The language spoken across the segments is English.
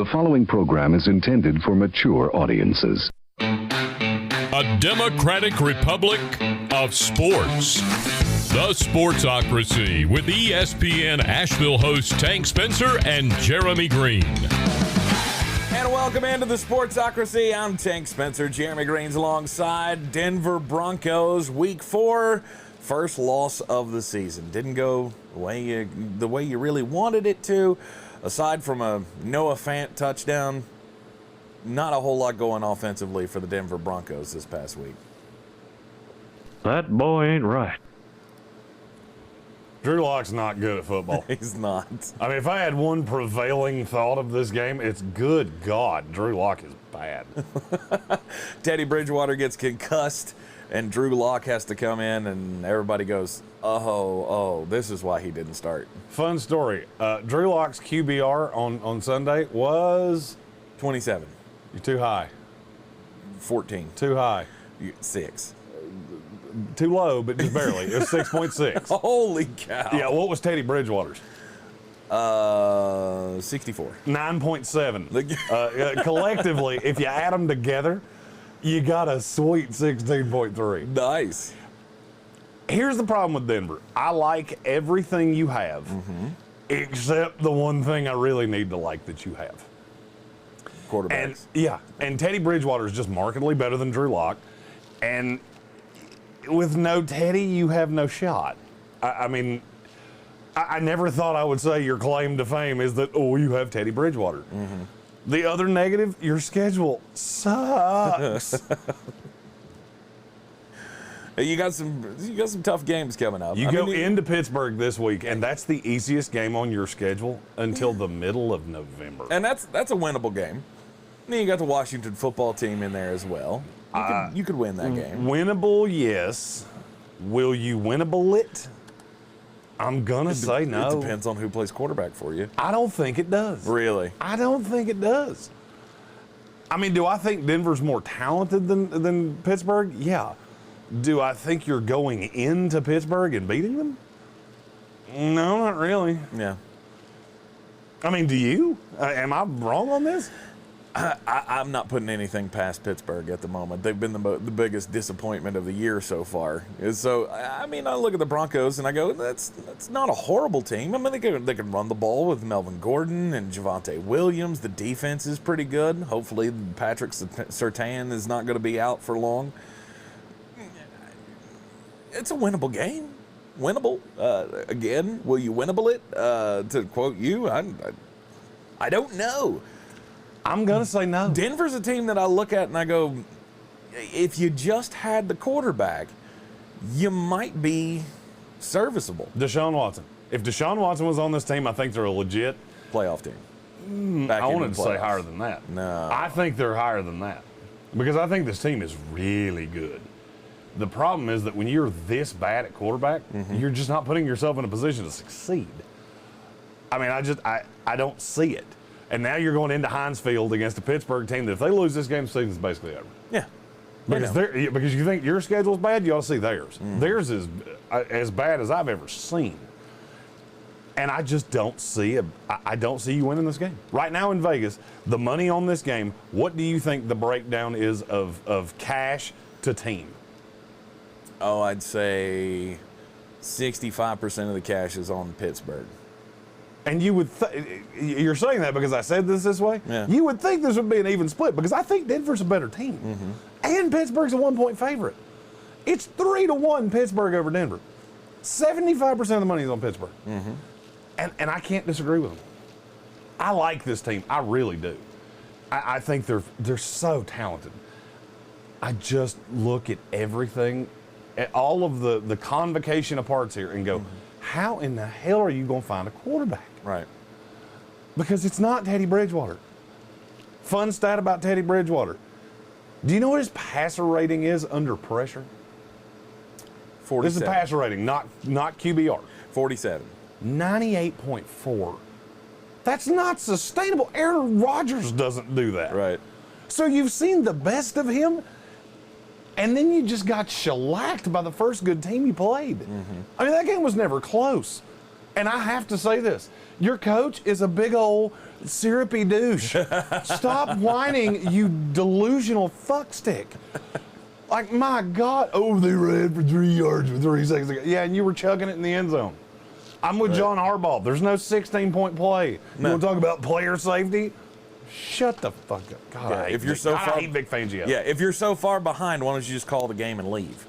The following program is intended for mature audiences. A democratic republic of sports. The Sportsocracy with ESPN Asheville hosts Tank Spencer and Jeremy Greene. And welcome into the Sportsocracy. I'm Tank Spencer. Jeremy Greene's alongside. Denver Broncos, Week 4, first loss of the season. Didn't go the way you really wanted it to. Aside from a Noah Fant touchdown, not a whole lot going offensively for the Denver Broncos this past week. That boy ain't right. Drew Lock's not good at football. He's not. I mean, if I had one prevailing thought of this game, it's good God, Drew Lock is bad. Teddy Bridgewater gets concussed, and Drew Lock has to come in, and everybody goes, oh, this is why he didn't start. Fun story. Drew Lock's QBR on Sunday was 27. You're too high. 14. Too high. 6. Too low, but just barely. It was 6.6. Holy cow. Yeah, what was Teddy Bridgewater's? 64. 9.7. Collectively, if you add them together, you got a sweet 16.3. Nice. Here's the problem with Denver. I like everything you have, except the one thing I really need to like that you have. Quarterbacks. And Teddy Bridgewater is just markedly better than Drew Lock. And with no Teddy, you have no shot. I mean, I never thought I would say your claim to fame is that, you have Teddy Bridgewater. The other negative, your schedule sucks. You got some tough games coming up. You go into Pittsburgh this week, and that's the easiest game on your schedule until the middle of November. And that's a winnable game. And then you got the Washington football team in there as well. You could win that game. Winnable, yes. Will you winnable it? I'm going to say no. It depends on who plays quarterback for you. I don't think it does. Really? I don't think it does. I mean, do I think Denver's more talented than Pittsburgh? Yeah. Do I think you're going into Pittsburgh and beating them? No, not really. Yeah. I mean, do you? Am I wrong on this? I'm not putting anything past Pittsburgh at the moment. They've been the biggest disappointment of the year so far. So, I mean, I look at the Broncos and I go, that's not a horrible team. I mean, they can run the ball with Melvin Gordon and Javonte Williams. The defense is pretty good. Hopefully, Patrick Surtain is not going to be out for long. It's a winnable game. Winnable. Again, will you winnable it? To quote you, I don't know. I'm going to say no. Denver's a team that I look at and I go, if you just had the quarterback, you might be serviceable. Deshaun Watson. If Deshaun Watson was on this team, I think they're a legit playoff team. I wanted to say higher than that. No. I think they're higher than that because I think this team is really good. The problem is that when you're this bad at quarterback, you're just not putting yourself in a position to succeed. I mean, I don't see it. And now you're going into Heinz Field against a Pittsburgh team that if they lose this game, the season's basically over. Yeah. Because you think your schedule's bad, you ought to see theirs. Theirs is as bad as I've ever seen. And I just don't see I don't see you winning this game. Right now in Vegas, the money on this game, what do you think the breakdown is of cash to team? Oh, I'd say 65% of the cash is on Pittsburgh. And you would you're saying that because I said this way? Yeah. You would think this would be an even split because I think Denver's a better team. And Pittsburgh's a 1-point favorite. It's 3-1 Pittsburgh over Denver. 75% of the money is on Pittsburgh. And I can't disagree with them. I like this team. I really do. I think they're so talented. I just look at everything, at all of the convocation of parts here and go, how in the hell are you going to find a quarterback? Right. Because it's not Teddy Bridgewater. Fun stat about Teddy Bridgewater. Do you know what his passer rating is under pressure? 47. This is a passer rating, not QBR. 47. 98.4. That's not sustainable. Aaron Rodgers doesn't do that. Right. So you've seen the best of him, and then you just got shellacked by the first good team you played. I mean, that game was never close. And I have to say this. Your coach is a big old syrupy douche. Stop whining, you delusional fuckstick. Like, my God. Oh, they ran for 3 yards with 3 seconds ago. Yeah, and you were chugging it in the end zone. I'm with John Harbaugh. There's no 16-point play. You want to talk about player safety? Shut the fuck up. God, Yeah, if you're so God, far, I hate Vic Fangio. Yeah, if you're so far behind, why don't you just call the game and leave?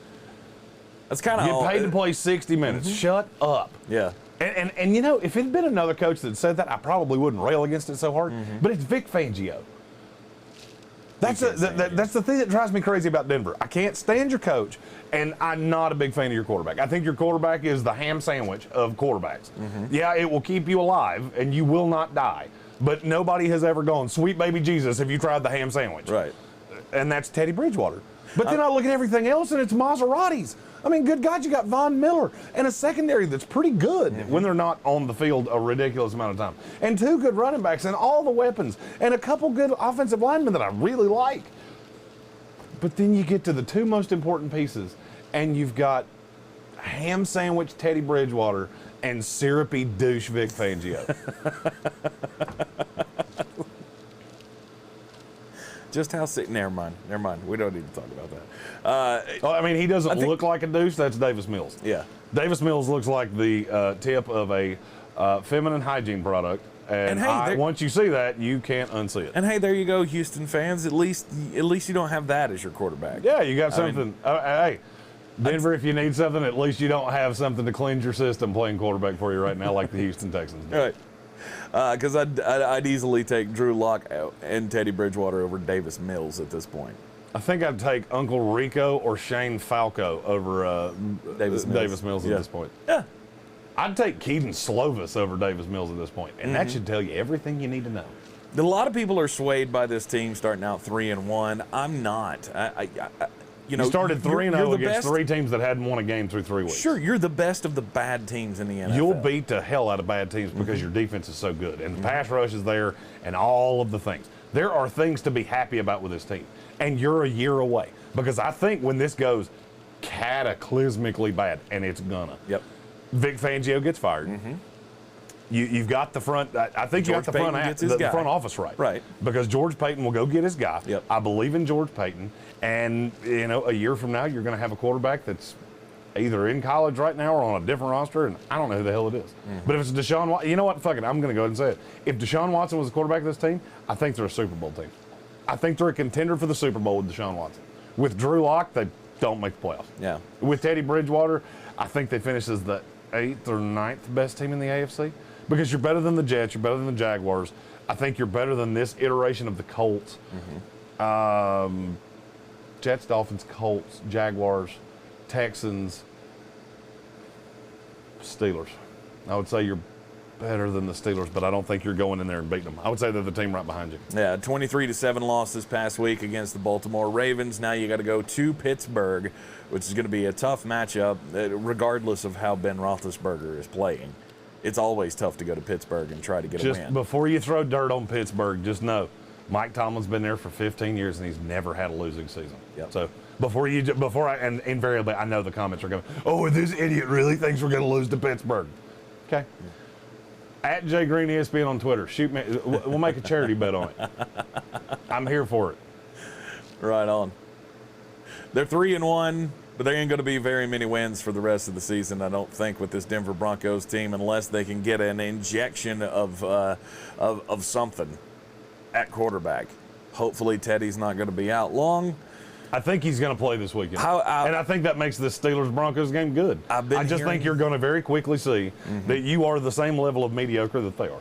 That's kind of Get paid to play 60 minutes. Shut up. Yeah. And you know, if it had been another coach that said that, I probably wouldn't rail against it so hard. But it's Vic Fangio. That's the thing that drives me crazy about Denver. I can't stand your coach, and I'm not a big fan of your quarterback. I think your quarterback is the ham sandwich of quarterbacks. Yeah, it will keep you alive, and you will not die. But nobody has ever gone, sweet baby Jesus, have you tried the ham sandwich? Right. And that's Teddy Bridgewater. But then I look at everything else, and it's Maseratis. I mean, good God, you got Von Miller and a secondary that's pretty good when they're not on the field a ridiculous amount of time. And 2 good running backs and all the weapons and a couple good offensive linemen that I really like. But then you get to the 2 most important pieces, and you've got ham sandwich Teddy Bridgewater and syrupy douche Vic Fangio. Just how sick. Never mind. We don't need to talk about that. I mean, he doesn't look like a douche. That's Davis Mills. Yeah. Davis Mills looks like the tip of a feminine hygiene product. And hey, once you see that, you can't unsee it. And hey, there you go, Houston fans. At least you don't have that as your quarterback. Yeah, you got something. Hey, Denver, if you need something, at least you don't have something to cleanse your system playing quarterback for you right now like the Houston Texans do. Right. Because I'd easily take Drew Lock and Teddy Bridgewater over Davis Mills at this point. I think I'd take Uncle Rico or Shane Falco over Davis Mills at this point. Yeah. I'd take Keaton Slovis over Davis Mills at this point, and that should tell you everything you need to know. A lot of people are swayed by this team starting out 3-1. I'm not. You started 3-0 against best. 3 teams that hadn't won a game through 3 weeks. Sure, you're the best of the bad teams in the NFL. You'll beat the hell out of bad teams because your defense is so good, and the pass rush is there, and all of the things. There are things to be happy about with this team, and you're a year away. Because I think when this goes cataclysmically bad, and it's gonna. Yep. Vic Fangio gets fired. You've got the front. I think you got the front office right. Right. Because George Payton will go get his guy. Yep. I believe in George Payton, and a year from now you're going to have a quarterback that's either in college right now or on a different roster, and I don't know who the hell it is. But if it's Deshaun Watson, you know what? Fuck it. I'm going to go ahead and say it. If Deshaun Watson was the quarterback of this team, I think they're a Super Bowl team. I think they're a contender for the Super Bowl with Deshaun Watson. With Drew Lock, they don't make the playoffs. Yeah. With Teddy Bridgewater, I think they finish as the 8th or 9th best team in the AFC. Because you're better than the Jets, you're better than the Jaguars. I think you're better than this iteration of the Colts. Jets, Dolphins, Colts, Jaguars, Texans, Steelers. I would say you're better than the Steelers, but I don't think you're going in there and beating them. I would say they're the team right behind you. Yeah, 23-7 loss this past week against the Baltimore Ravens. Now you got to go to Pittsburgh, which is going to be a tough matchup, regardless of how Ben Roethlisberger is playing. It's always tough to go to Pittsburgh and try to get a win. Just before you throw dirt on Pittsburgh, just know Mike Tomlin's been there for 15 years and he's never had a losing season. Yep. So and invariably I know the comments are going, oh, this idiot really thinks we're going to lose to Pittsburgh. Okay. At Jay Greene ESPN on Twitter. Shoot me. We'll make a charity bet on it. I'm here for it. Right on. They're 3-1. But there ain't going to be very many wins for the rest of the season, I don't think, with this Denver Broncos team, unless they can get an injection of something at quarterback. Hopefully, Teddy's not going to be out long. I think he's going to play this weekend. And I think that makes the Steelers-Broncos game good. I just think you're going to very quickly see that you are the same level of mediocre that they are.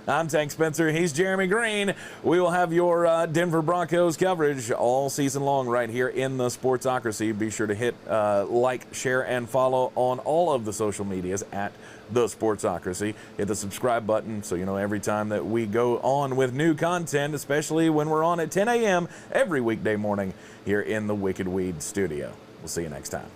I'm Tank Spencer. He's Jeremy Greene. We will have your Denver Broncos coverage all season long right here in the Sportsocracy. Be sure to hit like, share, and follow on all of the social medias at the Sportsocracy. Hit the subscribe button so you know every time that we go on with new content, especially when we're on at 10 a.m. every weekday morning here in the Wicked Weed studio. We'll see you next time.